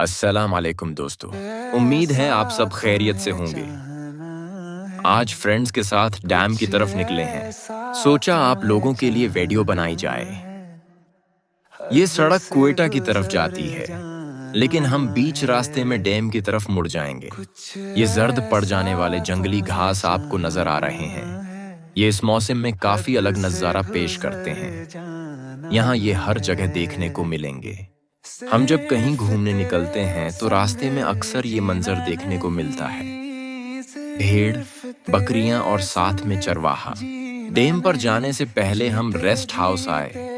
अस्सलाम वालेकुम दोस्तों। उम्मीद है आप सब खैरियत से होंगे। आज फ्रेंड्स के साथ डैम की तरफ निकले हैं। सोचा आप लोगों के लिए वीडियो बनाई जाए। ये सड़क क्वेटा की तरफ जाती है, लेकिन हम बीच रास्ते में डैम की तरफ मुड़ जाएंगे। ये जर्द पड़ जाने वाले जंगली घास आपको नजर आ रहे हैं। ये इस मौसम में काफी अलग नजारा पेश करते हैं। यहाँ ये हर जगह देखने को मिलेंगे। हम जब कहीं घूमने निकलते हैं तो रास्ते में अक्सर ये मंजर देखने को मिलता है। भेड़, बकरियां और साथ में चरवाहा। डैम पर जाने से पहले हम रेस्ट हाउस आए।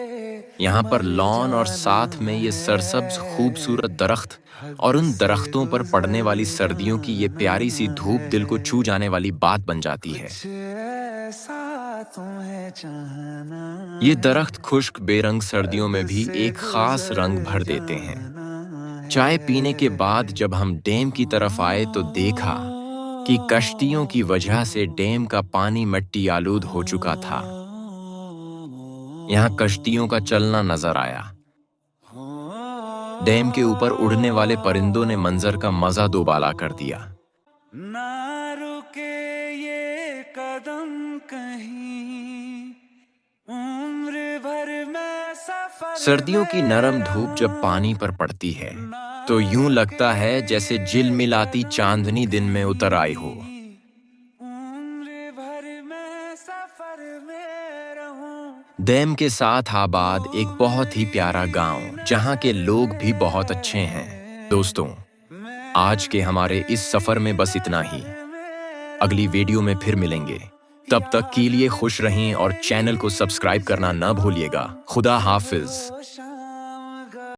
यहाँ पर लॉन और साथ में ये सरसब्ज खूबसूरत दरख्त और उन दरख्तों पर पड़ने वाली सर्दियों की ये प्यारी सी धूप दिल को छू जाने वाली बात बन जाती है। ये दरख्त खुश्क बेरंग सर्दियों में भी एक खास रंग भर देते हैं। चाय पीने के बाद जब हम डैम की तरफ आए तो देखा कि कश्तियों की वजह से डैम का पानी मिट्टी आलूद हो चुका था। यहाँ कश्तियों का चलना नजर आया। डैम के ऊपर उड़ने वाले परिंदों ने मंजर का मजा दोबाला कर दिया। ना रुके ये कदम कहीं, उम्र भर में सफर सर्दियों की नरम धूप जब पानी पर पड़ती है तो यूं लगता है जैसे झिलमिलाती चांदनी दिन में उतर आई हो। उम्र भर में सफर में रहूं। डैम के साथ आबाद एक बहुत ही प्यारा गांव, जहां के लोग भी बहुत अच्छे हैं। दोस्तों, आज के हमारे इस सफर में बस इतना ही। अगली वीडियो में फिर मिलेंगे। तब तक के लिए खुश रहें और चैनल को सब्सक्राइब करना ना भूलिएगा। खुदा हाफिज।